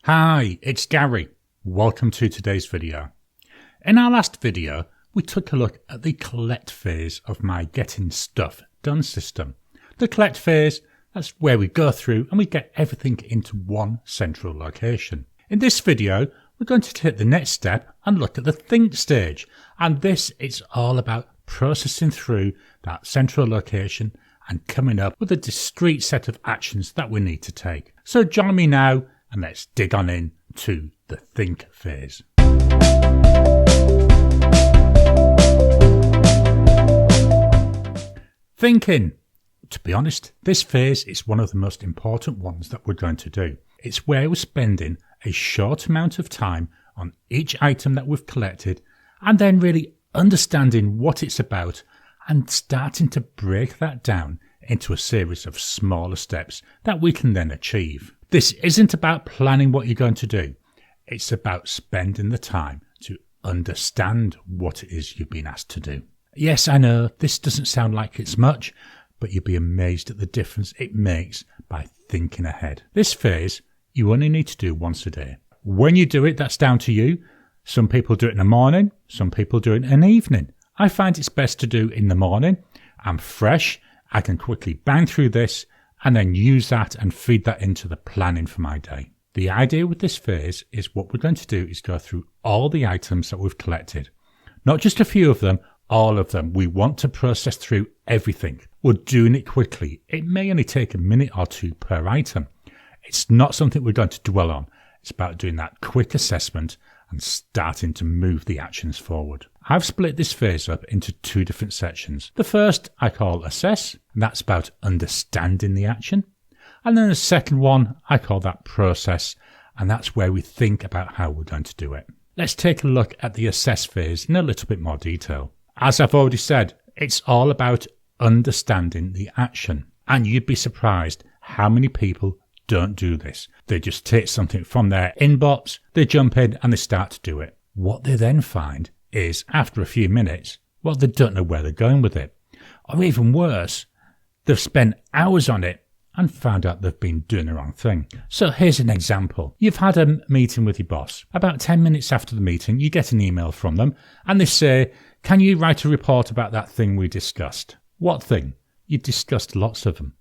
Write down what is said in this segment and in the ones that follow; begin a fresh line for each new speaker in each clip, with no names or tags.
Hi, it's Gary. Welcome to today's video. In our last video, we took a look at the collect phase of my getting stuff done system. The collect phase, that's where we go through and we get everything into one central location. In this video, we're going to take the next step and look at the think stage. And this is all about processing through that central location and coming up with a discrete set of actions that we need to take. So join me now and let's dig on in to the think phase. Thinking. To be honest, this phase is one of the most important ones that we're going to do. It's where we're spending a short amount of time on each item that we've collected and then really understanding what it's about and starting to break that down into a series of smaller steps that we can then achieve. This isn't about planning what you're going to do. It's about spending the time to understand what it is you've been asked to do. Yes, I know this doesn't sound like it's much, but you'll be amazed at the difference it makes by thinking ahead. This phase, you only need to do once a day. When you do it, that's down to you. Some people do it in the morning, some people do it in the evening. I find it's best to do in the morning. I'm fresh, I can quickly bang through this and then use that and feed that into the planning for my day. The idea with this phase is what we're going to do is go through all the items that we've collected. Not just a few of them, all of them. We want to process through everything. We're doing it quickly. It may only take a minute or two per item. It's not something we're going to dwell on. It's about doing that quick assessment and starting to move the actions forward. I've split this phase up into two different sections. The first I call assess, and that's about understanding the action. And then the second one I call that process, and that's where we think about how we're going to do it. Let's take a look at the assess phase in a little bit more detail. As I've already said, it's all about understanding the action. And you'd be surprised how many people don't do this. They just take something from their inbox, they jump in and they start to do it. What they then find is after a few minutes, well, they don't know where they're going with it. Or even worse, they've spent hours on it and found out they've been doing the wrong thing. So here's an example. You've had a meeting with your boss. About 10 minutes after the meeting, you get an email from them and they say, can you write a report about that thing we discussed? What thing? You discussed lots of them.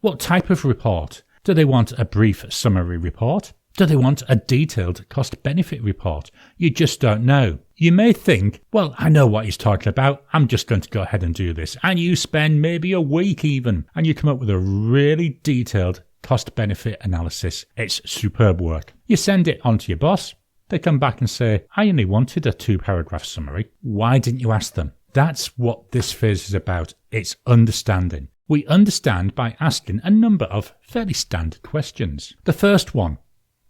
What type of report? Do they want a brief summary report? Do they want a detailed cost-benefit report? You just don't know. You may think, well, I know what he's talking about. I'm just going to go ahead and do this. And you spend maybe a week even, and you come up with a really detailed cost-benefit analysis. It's superb work. You send it on to your boss. They come back and say, I only wanted a 2-paragraph summary. Why didn't you ask them? That's what this phase is about. It's understanding. We understand by asking a number of fairly standard questions. The first one,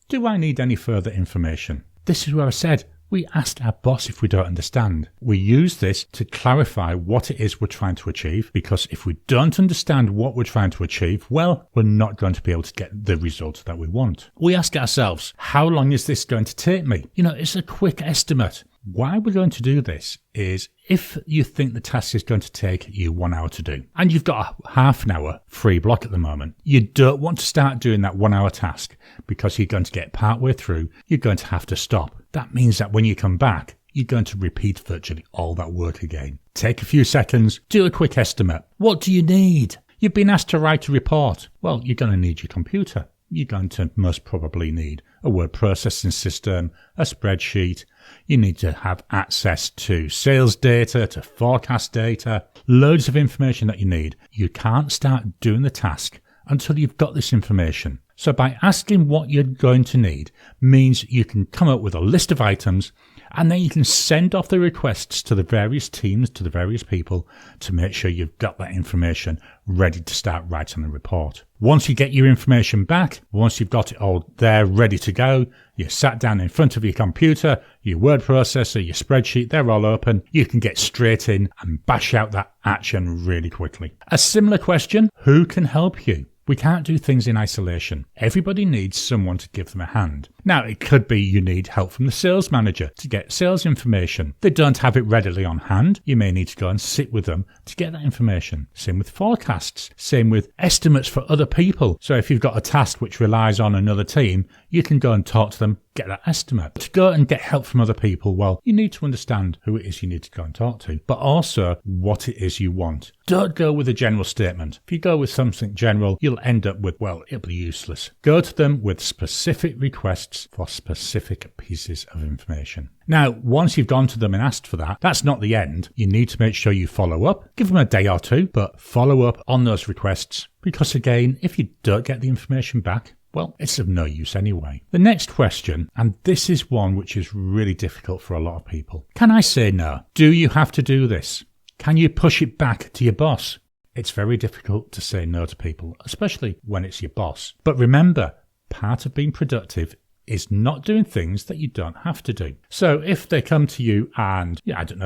do I need any further information? This is where I said we asked our boss if we don't understand. We use this to clarify what it is we're trying to achieve, because if we don't understand what we're trying to achieve, well, we're not going to be able to get the result that we want. We ask ourselves, how long is this going to take me? It's a quick estimate. Why we're going to do this is if you think the task is going to take you 1 hour to do and you've got a half an hour free block at the moment, you don't want to start doing that 1 hour task because you're going to get partway through, you're going to have to stop. That means that when you come back, you're going to repeat virtually all that work again. Take a few seconds, do a quick estimate. What do you need? You've been asked to write a report. Well, you're going to need your computer. You're going to most probably need a word processing system, a spreadsheet. You need to have access to sales data, to forecast data, loads of information that you need. You can't start doing the task until you've got this information. So by asking what you're going to need means you can come up with a list of items and then you can send off the requests to the various teams, to the various people to make sure you've got that information ready to start writing the report. Once you get your information back, once you've got it all there ready to go, you sat down in front of your computer, your word processor, your spreadsheet, they're all open. You can get straight in and bash out that action really quickly. A similar question, who can help you? We can't do things in isolation. Everybody needs someone to give them a hand. Now, it could be you need help from the sales manager to get sales information. They don't have it readily on hand. You may need to go and sit with them to get that information. Same with forecasts. Same with estimates for other people. So if you've got a task which relies on another team, you can go and talk to them, get that estimate. To go and get help from other people, well, you need to understand who it is you need to go and talk to, but also what it is you want. Don't go with a general statement. If you go with something general, you'll end up with, well, it'll be useless. Go to them with specific requests for specific pieces of information. Now, once you've gone to them and asked for that, that's not the end. You need to make sure you follow up. Give them a day or two, but follow up on those requests. Because again, if you don't get the information back, well, it's of no use anyway. The next question, and this is one which is really difficult for a lot of people. Can I say no? Do you have to do this? Can you push it back to your boss? It's very difficult to say no to people, especially when it's your boss. But remember, part of being productive is not doing things that you don't have to do. So if they come to you and,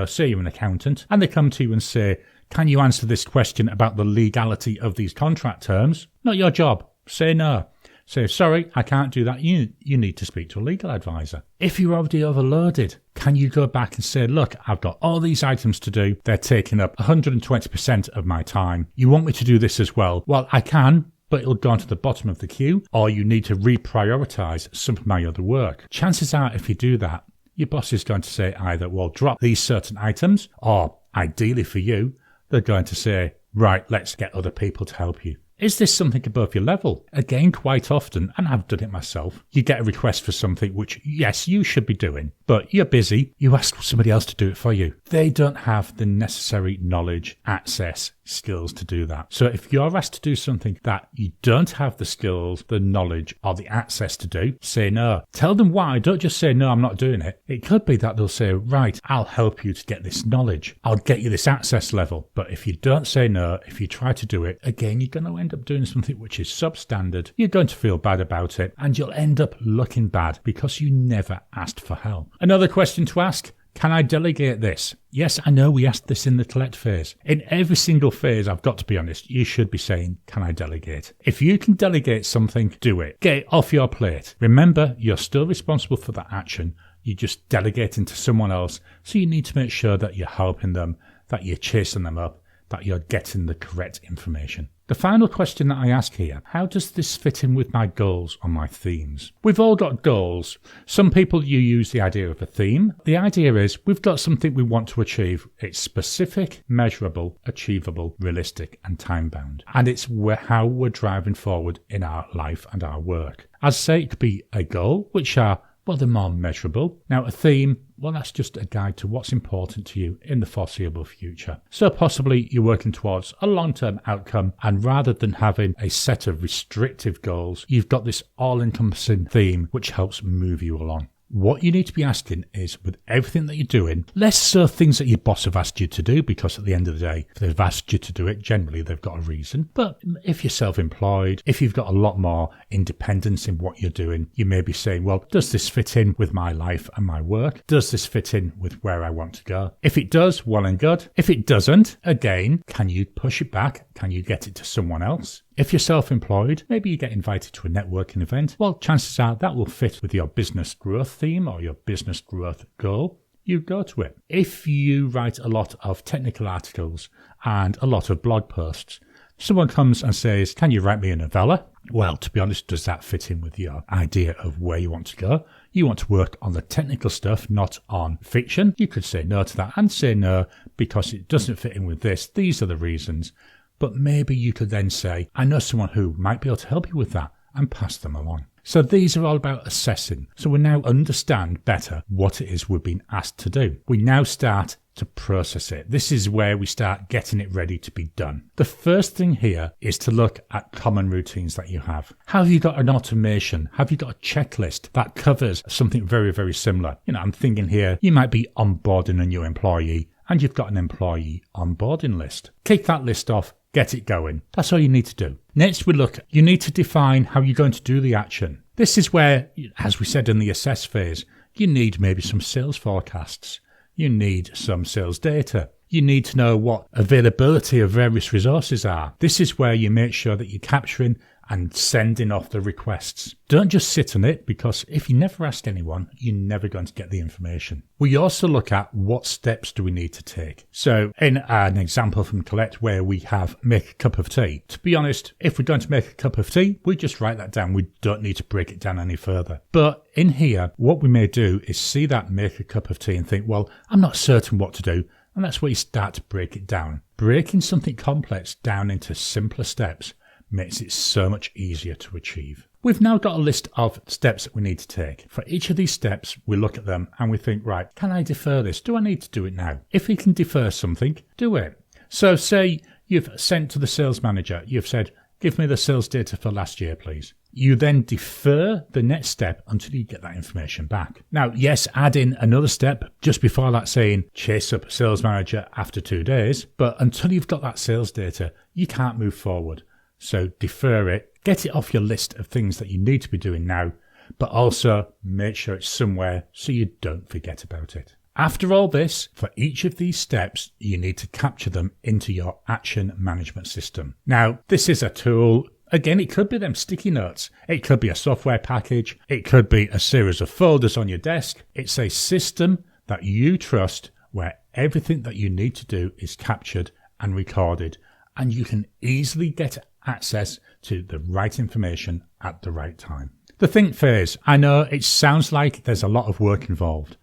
say you're an accountant, and they come to you and say, can you answer this question about the legality of these contract terms? Not your job. Say no. Say, sorry, I can't do that. You need to speak to a legal advisor. If you're already overloaded, can you go back and say, look, I've got all these items to do. They're taking up 120% of my time. You want me to do this as well? Well, I can, but it'll go to the bottom of the queue, or you need to reprioritize some of my other work. Chances are, if you do that, your boss is going to say either, well, drop these certain items, or ideally for you, they're going to say, right, let's get other people to help you. Is this something above your level? Again, quite often, and I've done it myself, you get a request for something which, yes, you should be doing, but you're busy, you ask somebody else to do it for you. They don't have the necessary knowledge, access, skills to do that. So if you're asked to do something that you don't have the skills, the knowledge, or the access to do, say no. Tell them why. Don't just say, no, I'm not doing it. It could be that they'll say, right, I'll help you to get this knowledge. I'll get you this access level. But if you don't say no, if you try to do it, again, you're going to end up doing something which is substandard. You're going to feel bad about it, and you'll end up looking bad because you never asked for help. Another question to ask, can I delegate this? Yes, I know we asked this in the collect phase. In every single phase, I've got to be honest, you should be saying, can I delegate? If you can delegate something, do it. Get it off your plate. Remember, you're still responsible for that action. You're just delegating to someone else. So you need to make sure that you're helping them, that you're chasing them up, that you're getting the correct information. The final question that I ask here, how does this fit in with my goals or my themes? We've all got goals. Some people, you use the idea of a theme. The idea is we've got something we want to achieve. It's specific, measurable, achievable, realistic, and time-bound. And it's how we're driving forward in our life and our work. As I say, it could be a goal, which are, well, they're more measurable. Now, a theme, well, that's just a guide to what's important to you in the foreseeable future. So possibly you're working towards a long-term outcome, and rather than having a set of restrictive goals, you've got this all-encompassing theme which helps move you along. What you need to be asking is, with everything that you're doing, less so things that your boss have asked you to do, because at the end of the day, if they've asked you to do it, generally they've got a reason. But if you're self-employed, if you've got a lot more independence in what you're doing, you may be saying, well, does this fit in with my life and my work? Does this fit in with where I want to go? If it does, well and good. If it doesn't, again, can you push it back? Can you get it to someone else? If you're self-employed, maybe you get invited to a networking event. Well, chances are that will fit with your business growth theme or your business growth goal. You go to it. If you write a lot of technical articles and a lot of blog posts, someone comes and says, can you write me a novella? Well, to be honest, does that fit in with your idea of where you want to go? You want to work on the technical stuff, not on fiction. You could say no to that and say no because it doesn't fit in with this. These are the reasons. But maybe you could then say, I know someone who might be able to help you with that, and pass them along. So these are all about assessing. So we now understand better what it is we're being asked to do. We now start to process it. This is where we start getting it ready to be done. The first thing here is to look at common routines that you have. Have you got an automation? Have you got a checklist that covers something very, very similar? I'm thinking here, you might be onboarding a new employee, and you've got an employee onboarding list. Kick that list off. Get it going. That's all you need to do. Next, we look, you need to define how you're going to do the action. This is where, as we said in the assess phase, you need maybe some sales forecasts. You need some sales data. You need to know what availability of various resources are. This is where you make sure that you're capturing and sending off the requests. Don't just sit on it, because if you never ask anyone, you're never going to get the information. We also look at what steps do we need to take. So in an example from Collect where we have make a cup of tea, to be honest, if we're going to make a cup of tea, we just write that down. We don't need to break it down any further. But in here, what we may do is see that make a cup of tea and think, well, I'm not certain what to do. And that's where you start to break it down. Breaking something complex down into simpler steps makes it so much easier to achieve. We've now got a list of steps that we need to take. For each of these steps, we look at them and we think, right, can I defer this? Do I need to do it now? If you can defer something, do it. So say you've sent to the sales manager, you've said, give me the sales data for last year, please. You then defer the next step until you get that information back. Now, yes, add in another step just before that saying chase up sales manager after 2 days, but until you've got that sales data, you can't move forward. So defer it, get it off your list of things that you need to be doing now, but also make sure it's somewhere so you don't forget about it. After all this, for each of these steps, you need to capture them into your action management system. Now, this is a tool. Again, it could be them sticky notes. It could be a software package. It could be a series of folders on your desk. It's a system that you trust where everything that you need to do is captured and recorded, and you can easily get access to the right information at the right time. The think phase. I know it sounds like there's a lot of work involved.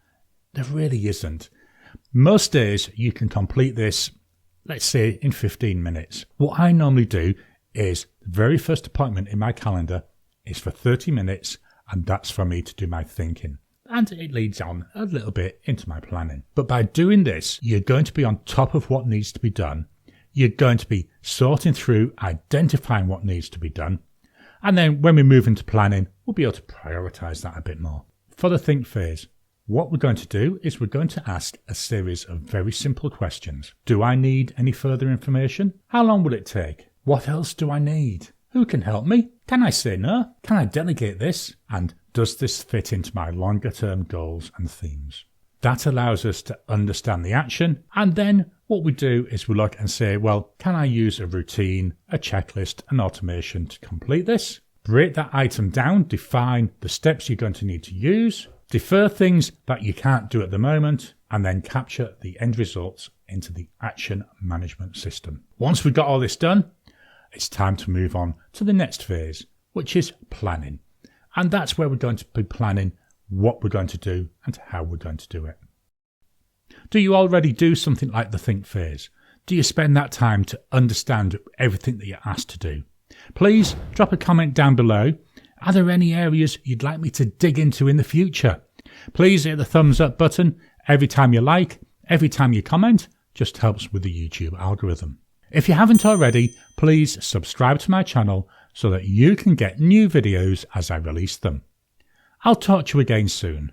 There really isn't. Most days you can complete this, let's say, in 15 minutes. What I normally do is the very first appointment in my calendar is for 30 minutes, and that's for me to do my thinking. And it leads on a little bit into my planning. But by doing this, you're going to be on top of what needs to be done. You're going to be sorting through, identifying what needs to be done. And then when we move into planning, we'll be able to prioritize that a bit more. For the think phase, what we're going to do is we're going to ask a series of very simple questions. Do I need any further information? How long will it take? What else do I need? Who can help me? Can I say no? Can I delegate this? And does this fit into my longer term goals and themes? That allows us to understand the action, and then what we do is we look and say, well, can I use a routine, a checklist, an automation to complete this? Break that item down, define the steps you're going to need to use, defer things that you can't do at the moment, and then capture the end results into the action management system. Once we've got all this done, it's time to move on to the next phase, which is planning. And that's where we're going to be planning what we're going to do and how we're going to do it. Do you already do something like the think phase? Do you spend that time to understand everything that you're asked to do? Please drop a comment down below. Are there any areas you'd like me to dig into in the future? Please hit the thumbs up button every time you like, every time you comment. Just helps with the YouTube algorithm. If you haven't already, please subscribe to my channel so that you can get new videos as I release them. I'll talk to you again soon.